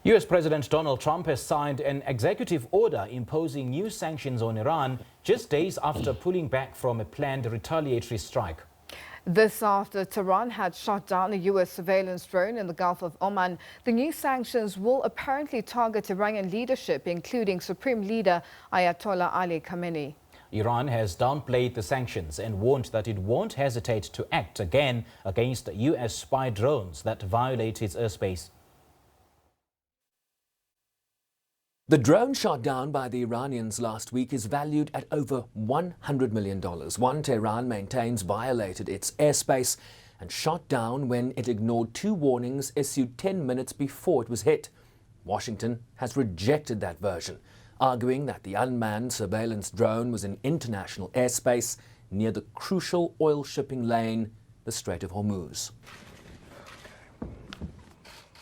US President Donald Trump has signed an executive order imposing new sanctions on Iran just days after pulling back from a planned retaliatory strike. This after Tehran had shot down a U.S. surveillance drone in the Gulf of Oman. The new sanctions will apparently target Iranian leadership, including Supreme Leader Ayatollah Ali Khamenei. Iran has downplayed the sanctions and warned that it won't hesitate to act again against U.S. spy drones that violate its airspace. The drone shot down by the Iranians last week is valued at over $100 million. One Tehran maintains violated its airspace and shot down when it ignored two warnings issued 10 minutes before it was hit. Washington has rejected that version, arguing that the unmanned surveillance drone was in international airspace near the crucial oil shipping lane, the Strait of Hormuz.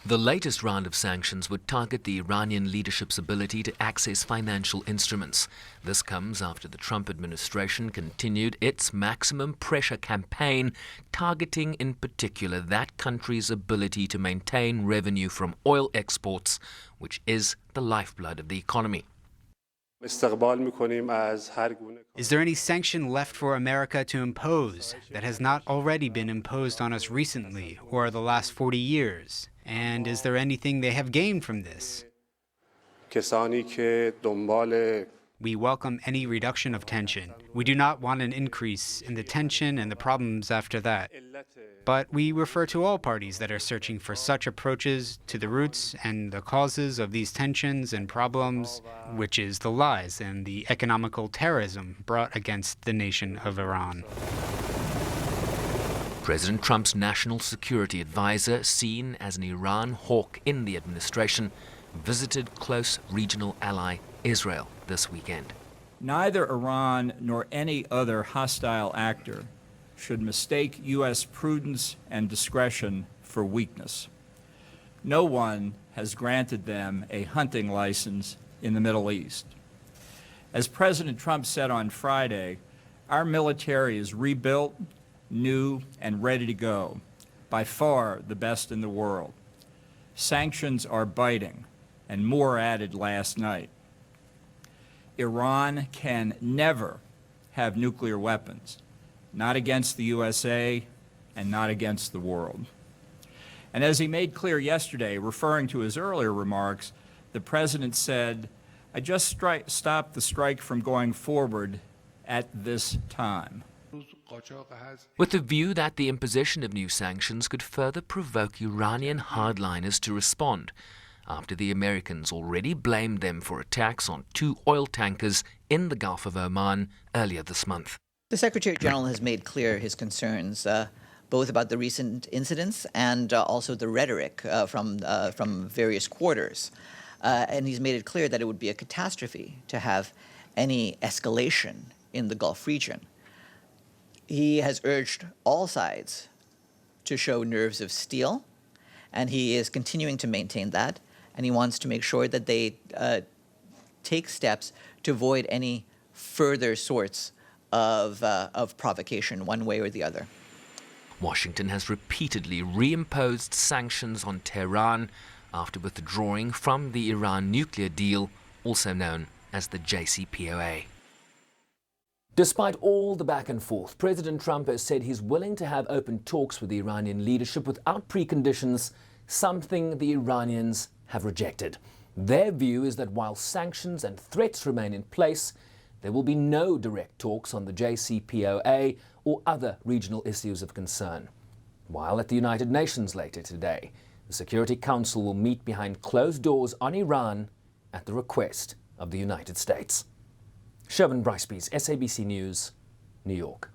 The latest round of sanctions would target the Iranian leadership's ability to access financial instruments. This comes after the Trump administration continued its maximum pressure campaign, targeting in particular that country's ability to maintain revenue from oil exports, which is the lifeblood of the economy. Is there any sanction left for America to impose that has not already been imposed on us recently or the last 40 years? And is there anything they have gained from this? We welcome any reduction of tension. We do not want an increase in the tension and the problems after that. But we refer to all parties that are searching for such approaches to the roots and the causes of these tensions and problems, which is the lies and the economical terrorism brought against the nation of Iran. President Trump's national security advisor, seen as an Iran hawk in the administration, visited close regional ally Israel this weekend. Neither Iran nor any other hostile actor should mistake U.S. prudence and discretion for weakness. No one has granted them a hunting license in the Middle East. As President Trump said on Friday, our military is rebuilt, new and ready to go, by far the best in the world. Sanctions are biting, and more added last night. Iran can never have nuclear weapons, not against the USA and not against the world. And as he made clear yesterday, referring to his earlier remarks, the president said, "I just stopped the strike from going forward at this time." With the view that the imposition of new sanctions could further provoke Iranian hardliners to respond, after the Americans already blamed them for attacks on two oil tankers in the Gulf of Oman earlier this month. The Secretary General has made clear his concerns, both about the recent incidents and also the rhetoric from various quarters. And he's made it clear that it would be a catastrophe to have any escalation in the Gulf region. He has urged all sides to show nerves of steel, and he is continuing to maintain that, and he wants to make sure that they take steps to avoid any further sorts of provocation one way or the other. Washington has repeatedly reimposed sanctions on Tehran after withdrawing from the Iran nuclear deal, also known as the JCPOA. Despite all the back and forth, President Trump has said he's willing to have open talks with the Iranian leadership without preconditions, something the Iranians have rejected. Their view is that while sanctions and threats remain in place, there will be no direct talks on the JCPOA or other regional issues of concern. While at the United Nations later today, the Security Council will meet behind closed doors on Iran at the request of the United States. Sherwin Bricebees, SABC News, New York.